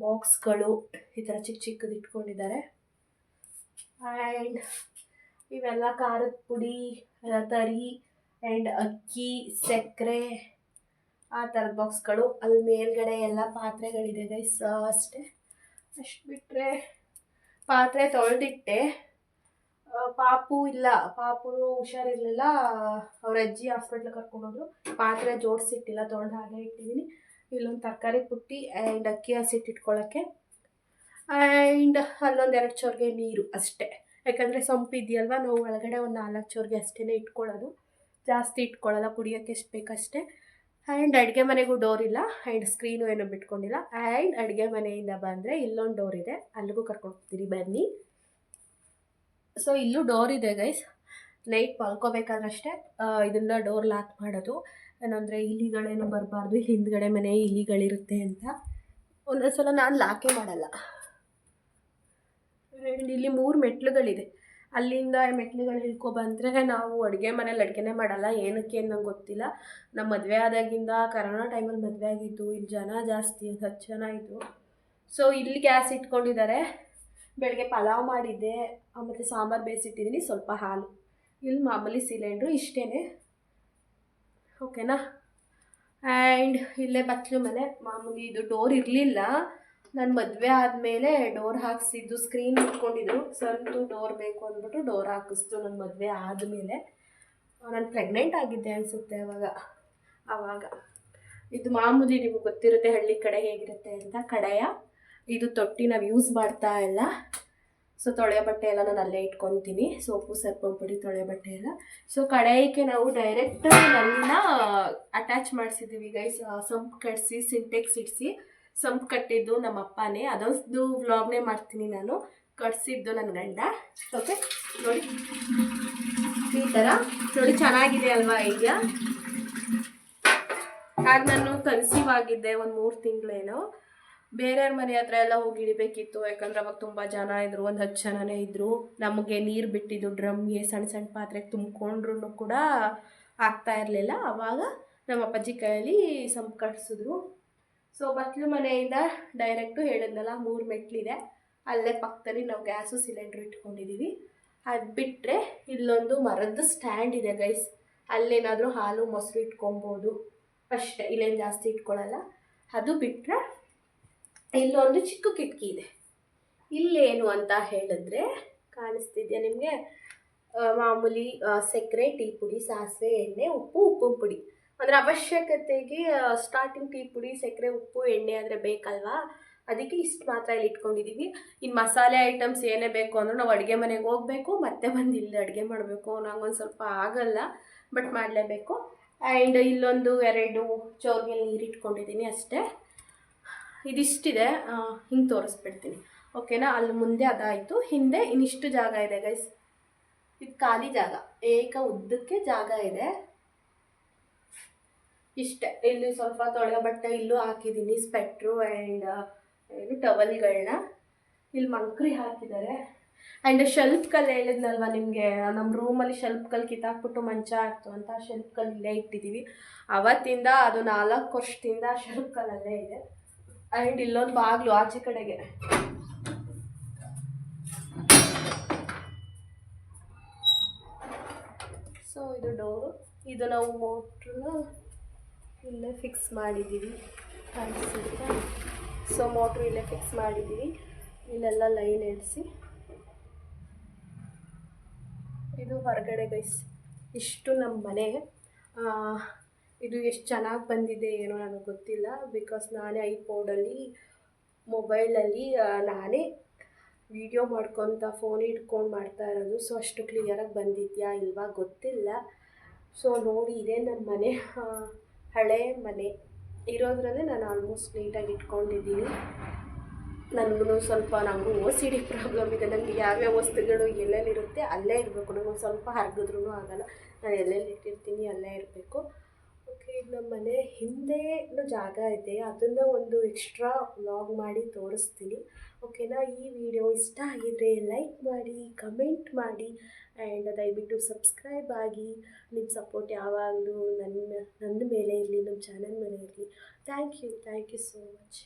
ಬಾಕ್ಸ್ಗಳು ಈ ಥರ ಚಿಕ್ಕ ಚಿಕ್ಕದು ಇಟ್ಕೊಂಡಿದ್ದಾರೆ. ಆ್ಯಂಡ್ ಇವೆಲ್ಲ ಖಾರದ ಪುಡಿ, ತರಿ ಆ್ಯಂಡ್ ಅಕ್ಕಿ, ಸಕ್ಕರೆ ಆ ಥರದ ಬಾಕ್ಸ್ಗಳು. ಅಲ್ಲಿ ಮೇಲ್ಗಡೆ ಎಲ್ಲ ಪಾತ್ರೆಗಳಿದೆ ಗೈಸ್, ಅಷ್ಟೇ. ಅಷ್ಟು ಬಿಟ್ಟರೆ ಪಾತ್ರೆ ತೊಳೆದಿಟ್ಟೆ. ಪಾಪು ಇಲ್ಲ, ಪಾಪು ಹುಷಾರಿರಲಿಲ್ಲ, ಅವ್ರ ಅಜ್ಜಿ ಹಾಸ್ಪಿಟ್ಲಿಗೆ ಕರ್ಕೊಂಡೋದ್ರು. ಪಾತ್ರೆ ಜೋಡಿಸಿಟ್ಟಿಲ್ಲ, ತೊಳೆದು ಹಾಗೆ ಇಟ್ಟಿದ್ದೀನಿ. ಇಲ್ಲೊಂದು ತರಕಾರಿ ಪುಟ್ಟಿ ಆ್ಯಂಡ್ ಅಕ್ಕಿ ಹಸಿಟ್ಟಿಟ್ಕೊಳ್ಳೋಕ್ಕೆ. ಆ್ಯಂಡ್ ಅಲ್ಲೊಂದು 2 ಚೊರ್ಗೆ ನೀರು ಅಷ್ಟೇ. ಯಾಕಂದರೆ ಸೊಂಪು ಇದೆಯಲ್ವ, ನಾವು ಒಳಗಡೆ ಒಂದು 4 ಚೊರ್ಗೆ ಅಷ್ಟೇ ಇಟ್ಕೊಳ್ಳೋದು, ಜಾಸ್ತಿ ಇಟ್ಕೊಳ್ಳೋಲ್ಲ, ಕುಡಿಯೋಕ್ಕೆ ಎಷ್ಟು ಬೇಕಷ್ಟೇ. ಆ್ಯಂಡ್ ಅಡುಗೆ ಮನೆಗೂ ಡೋರ್ ಇಲ್ಲ, ಆ್ಯಂಡ್ ಸ್ಕ್ರೀನು ಏನೂ ಬಿಟ್ಕೊಂಡಿಲ್ಲ. ಆ್ಯಂಡ್ ಅಡುಗೆ ಮನೆಯಿಂದ ಬಂದರೆ ಇಲ್ಲೊಂದು ಡೋರ್ ಇದೆ, ಅಲ್ಲಿಗೂ ಕರ್ಕೊಂಡು ಹೋಗ್ತೀರಿ ಬನ್ನಿ. ಸೊ ಇಲ್ಲೂ ಡೋರ್ ಇದೆ ಗೈಸ್. ನೈಟ್ ಮಲ್ಕೋಬೇಕಾದ್ರೆ ಅಷ್ಟೇ ಇದನ್ನು ಡೋರ್ ಲಾಕ್ ಮಾಡೋದು. ಏನಂದರೆ ಇಲಿಗಳೇನು ಬರಬಾರ್ದು, ಹಿಂದ್ಗಡೆ ಮನೆ ಇಲಿಗಳಿರುತ್ತೆ ಅಂತ. ಒಂದೊಂದು ಸಲ ನಾನು ಲಾಕೇ ಮಾಡಲ್ಲ. ಆ್ಯಂಡ್ ಇಲ್ಲಿ 3 ಮೆಟ್ಲುಗಳಿದೆ. ಅಲ್ಲಿಂದ ಮೆಟ್ಲುಗಳು ಇಳ್ಕೊಬಂದರೆ ನಾವು ಅಡುಗೆ ಮನೇಲಿ ಅಡುಗೆನೇ ಮಾಡಲ್ಲ. ಏನಕ್ಕೆ ಅಂತ ನಂಗೆ ಗೊತ್ತಿಲ್ಲ. ನಮ್ಮ ಮದುವೆ ಆದಾಗಿಂದ ಕರೋನಾ ಟೈಮಲ್ಲಿ ಮದುವೆ ಆಗಿದ್ದು, ಇಲ್ಲಿ ಜನ ಜಾಸ್ತಿ, 10 ಜನ ಇದ್ದರು. ಸೊ ಇಲ್ಲಿ ಗ್ಯಾಸ್ ಇಟ್ಕೊಂಡಿದ್ದಾರೆ. ಬೆಳಗ್ಗೆ ಪಲಾವ್ ಮಾಡಿದ್ದೆ, ಮತ್ತು ಸಾಂಬಾರು ಬೇಯಿಸಿಟ್ಟಿದ್ದೀನಿ, ಸ್ವಲ್ಪ ಹಾಲು. ಇಲ್ಲಿ ಮಾಮೂಲಿ ಸಿಲಿಂಡ್ರು, ಇಷ್ಟೇ, ಓಕೆನಾ. ಆ್ಯಂಡ್ ಇಲ್ಲೇ ಬಚ್ಚಲು ಮನೆ ಮಾಮೂಲಿ. ಇದು ಡೋರ್ ಇರಲಿಲ್ಲ, ನಾನು ಮದುವೆ ಆದಮೇಲೆ ಡೋರ್ ಹಾಕ್ಸಿದ್ದು. ಸ್ಕ್ರೀನ್ ಇಟ್ಕೊಂಡಿದ್ರು, ಸಂತು ಡೋರ್ ಬೇಕು ಅಂದ್ಬಿಟ್ಟು ಡೋರ್ ಹಾಕಿಸ್ತು ನನ್ನ ಮದುವೆ ಆದಮೇಲೆ. ನಾನು ಪ್ರೆಗ್ನೆಂಟ್ ಆಗಿದ್ದೆ ಅನಿಸುತ್ತೆ ಆವಾಗ. ಇದು ಮಾಮೂಲಿ, ನಿಮಗೆ ಗೊತ್ತಿರುತ್ತೆ ಹಳ್ಳಿ ಕಡೆ ಹೇಗಿರುತ್ತೆ ಅಂತ. ಕಡೆಯ ಇದು ತೊಟ್ಟಿ ನಾವು ಯೂಸ್ ಮಾಡ್ತಾ ಇಲ್ಲ. ಸೊ ತೊಳೆಯೋ ಬಟ್ಟೆ ಎಲ್ಲ ನಾನು ಅಲ್ಲೇ ಇಟ್ಕೊತೀನಿ, ಸೋಪು ಸರ್ಪು ಪುಡಿ ತೊಳೆಯೋ ಬಟ್ಟೆ ಎಲ್ಲ. ಸೊ ಕಡೆಯಕ್ಕೆ ನಾವು ಡೈರೆಕ್ಟ್ ನನ್ನ ಅಟ್ಯಾಚ್ ಮಾಡಿಸಿದ್ದೀವಿ ಗೈಸ್. ಸಂಪ್ ಕಟ್ಟಿಸಿ ಸಿಂಟೆಕ್ಸ್ ಇಡಿಸಿ ಸಂಪ್ ಕಟ್ಟಿದ್ದು ನಮ್ಮ ಅಪ್ಪನೇ. ಅದೊಂದು ವ್ಲಾಗ್ನೇ ಮಾಡ್ತೀನಿ ನಾನು, ಕಟ್ಸಿದ್ದು ನನ್ನ ಗಂಡ. ಓಕೆ ನೋಡಿ, ಈ ಥರ ನೋಡಿ, ಚೆನ್ನಾಗಿದೆ ಅಲ್ವಾ ಐಡಿಯಾ. ಆಗ ನಾನು ಕನ್ಸೀವ್ ಆಗಿದ್ದೆ, ಒಂದು 3 ತಿಂಗಳೇನೋ. ಬೇರೆಯವ್ರ ಮನೆ ಹತ್ರ ಎಲ್ಲ ಹೋಗಿ ಇಡಬೇಕಿತ್ತು, ಯಾಕಂದ್ರೆ ಅವಾಗ ತುಂಬ ಜನ ಇದ್ದರು, ಒಂದು 10 ಜನನೇ ಇದ್ದರು. ನಮಗೆ ನೀರು ಬಿಟ್ಟಿದ್ದು ಡ್ರಮ್ಗೆ ಸಣ್ಣ ಸಣ್ಣ ಪಾತ್ರೆಗೆ ತುಂಬಿಕೊಂಡ್ರೂ ಕೂಡ ಆಗ್ತಾ ಇರಲಿಲ್ಲ. ಆವಾಗ ನಮ್ಮ ಅಪ್ಪಾಜಿ ಕೈಯಲ್ಲಿ ಸಂಪ್ ಕಟ್ಸಿದ್ರು. ಸೊ ಬತ್ಲು ಮನೆಯಿಂದ ಡೈರೆಕ್ಟು ಹೇಳಿದ್ನಲ್ಲ 3 ಮೆಟ್ಲಿದೆ, ಅಲ್ಲೇ ಪಕ್ಕದಲ್ಲಿ ನಾವು ಗ್ಯಾಸು ಸಿಲಿಂಡ್ರು ಇಟ್ಕೊಂಡಿದ್ದೀವಿ. ಅದು ಬಿಟ್ಟರೆ ಇಲ್ಲೊಂದು ಮರದ ಸ್ಟ್ಯಾಂಡ್ ಇದೆ ಗೈಸ್, ಅಲ್ಲೇನಾದರೂ ಹಾಲು ಮೊಸರು ಇಟ್ಕೊಬೋದು ಅಷ್ಟೇ, ಇಲ್ಲೇನು ಜಾಸ್ತಿ ಇಟ್ಕೊಳ್ಳಲ್ಲ. ಅದು ಬಿಟ್ಟರೆ ಇಲ್ಲೊಂದು ಚಿಕ್ಕ ಕಿಟಕಿ ಇದೆ. ಇಲ್ಲೇನು ಅಂತ ಹೇಳಿದ್ರೆ ಕಾಣಿಸ್ತಿದೆಯಾ ನಿಮಗೆ, ಮಾಮೂಲಿ ಸಕ್ಕರೆ, ಟೀ ಪುಡಿ, ಸಾಸಿವೆ, ಎಣ್ಣೆ, ಉಪ್ಪಿನ ಪುಡಿ. ಅಂದರೆ ಅವಶ್ಯಕತೆಗೆ ಸ್ಟಾರ್ಟಿಂಗ್ ಟೀ ಪುಡಿ, ಸಕ್ಕರೆ, ಉಪ್ಪು, ಎಣ್ಣೆ ಆದರೆ ಬೇಕಲ್ವಾ, ಅದಕ್ಕೆ ಇಷ್ಟು ಮಾತ್ರ ಇಲ್ಲಿ ಇಟ್ಕೊಂಡಿದ್ದೀವಿ. ಇನ್ನು ಮಸಾಲೆ ಐಟಮ್ಸ್ ಏನೇ ಬೇಕು ಅಂದರೂ ನಾವು ಅಡುಗೆ ಮನೆಗೆ ಹೋಗಬೇಕು, ಮತ್ತೆ ಬಂದು ಇಲ್ಲಿ ಅಡುಗೆ ಮಾಡಬೇಕು. ನಂಗೊಂದು ಸ್ವಲ್ಪ ಆಗಲ್ಲ, ಬಟ್ ಮಾಡಲೇಬೇಕು. ಆ್ಯಂಡ್ ಇಲ್ಲೊಂದು 2 ಚೌರ್ಗೆ ನೀರು ಇಟ್ಕೊಂಡಿದ್ದೀನಿ ಅಷ್ಟೇ. ಇದಿಷ್ಟಿದೆ, ಹಿಂಗೆ ತೋರಿಸ್ಬಿಡ್ತೀನಿ, ಓಕೆನಾ. ಅಲ್ಲಿ ಮುಂದೆ ಅದಾಯಿತು, ಹಿಂದೆ ಇನ್ನಿಷ್ಟು ಜಾಗ ಇದೆ ಗೈಸ್. ಇದು ಖಾಲಿ ಜಾಗ, ಉದ್ದಕ್ಕೆ ಜಾಗ ಇದೆ ಇಷ್ಟೇ. ಇಲ್ಲಿ ಸ್ವಲ್ಪ ತೊಳೆಯೋ ಬಟ್ಟೆ ಇಲ್ಲೂ ಹಾಕಿದ್ದೀನಿ, ಸ್ಪೆಟ್ರು ಆ್ಯಂಡ್ ಟವಲ್ಗಳನ್ನ. ಇಲ್ಲಿ ಮಂಕ್ರಿ ಹಾಕಿದ್ದಾರೆ. ಆ್ಯಂಡ್ ಶೆಲ್ಫ್ ಕಲ್ಲು ಹೇಳಿದ್ನಲ್ವ ನಿಮಗೆ, ನಮ್ಮ ರೂಮಲ್ಲಿ ಶೆಲ್ಫ್ ಕಲ್ಲು ಕಿತ್ತಾಕ್ಬಿಟ್ಟು ಮಂಚ ಆಗ್ತು ಅಂತ, ಶೆಲ್ಫ್ ಕಲ್ಲು ಇಲ್ಲೇ ಇಟ್ಟಿದ್ದೀವಿ. ಅವತ್ತಿಂದ ಅದು 4 ವರ್ಷದಿಂದ ಶೆಲ್ಫ್ ಕಲ್ಲಲ್ಲೇ ಇದೆ. ಆ್ಯಂಡ್ ಇಲ್ಲೊಂದು ಬಾಗಿಲು ಆಚೆ ಕಡೆಗೆ. ಸೊ ಇದು ಡೋರು. ಇದು ನಾವು ಮೋಟ್ರನ್ನ ಇಲ್ಲೇ ಫಿಕ್ಸ್ ಮಾಡಿದ್ದೀವಿ, ಕಾಣಿಸುತ್ತೆ. ಸೊ ಮೋಟ್ರು ಇಲ್ಲೇ ಫಿಕ್ಸ್ ಮಾಡಿದ್ದೀವಿ, ಇಲ್ಲೆಲ್ಲ ಲೈನ್ ಇಡಿಸಿ. ಇದು ಹೊರಗಡೆ ಗೈಸ್, ಇಷ್ಟು ನಮ್ಮ ಮನೆ. ಇದು ಎಷ್ಟು ಚೆನ್ನಾಗಿ ಬಂದಿದೆ ಏನೋ ನನಗೆ ಗೊತ್ತಿಲ್ಲ, ಬಿಕಾಸ್ ನಾನೇ ಐಪೋಡಲ್ಲಿ ಮೊಬೈಲಲ್ಲಿ ನಾನೇ ವಿಡಿಯೋ ಮಾಡ್ಕೊತ ಫೋನ್ ಇಟ್ಕೊಂಡು ಮಾಡ್ತಾ ಇರೋದು. ಸೊ ಅಷ್ಟು ಕ್ಲಿಯರಾಗಿ ಬಂದಿದೆಯಾ ಇಲ್ವಾ ಗೊತ್ತಿಲ್ಲ. ಸೊ ನೋಡಿ, ಇದೇ ನನ್ನ ಮನೆ. ಹಳೆ ಮನೆ ಇರೋದ್ರಲ್ಲೇ ನಾನು ಆಲ್ಮೋಸ್ಟ್ ನೀಟಾಗಿ ಇಟ್ಕೊಂಡಿದ್ದೀನಿ. ನನಗೂ ಸ್ವಲ್ಪ ನನಗೂ OCD ಪ್ರಾಬ್ಲಮ್ ಇದೆ. ನನಗೆ ಯಾವ್ಯಾವ ವಸ್ತುಗಳು ಎಲ್ಲೆಲ್ಲಿರುತ್ತೆ ಅಲ್ಲೇ ಇರಬೇಕು. ನನಗೊಂದು ಸ್ವಲ್ಪ ಹರಗಿದ್ರೂ ಆಗಲ್ಲ. ನಾನು ಎಲ್ಲೆಲ್ಲಿ ಇಟ್ಟಿರ್ತೀನಿ ಅಲ್ಲೇ ಇರಬೇಕು. ಓಕೆ, ಇದು ನಮ್ಮ ಮನೆ ಹಿಂದೆನೂ ಜಾಗ ಇದೆ, ಅದನ್ನು ಒಂದು ಎಕ್ಸ್ಟ್ರಾ ವ್ಲಾಗ್ ಮಾಡಿ ತೋರಿಸ್ತೀನಿ. ಓಕೆನಾ? ಈ ವಿಡಿಯೋ ಇಷ್ಟ ಆಗಿದರೆ ಲೈಕ್ ಮಾಡಿ, ಕಮೆಂಟ್ ಮಾಡಿ ಆ್ಯಂಡ್ ದಯವಿಟ್ಟು ಸಬ್ಸ್ಕ್ರೈಬ್ ಆಗಿ. ನಿಮ್ಮ ಸಪೋರ್ಟ್ ಯಾವಾಗಲೂ ನನ್ನ ಮೇಲೆ ಇರಲಿ, ನಮ್ಮ ಚಾನಲ್ ಮೇಲೆ ಇರಲಿ. Thank you so much.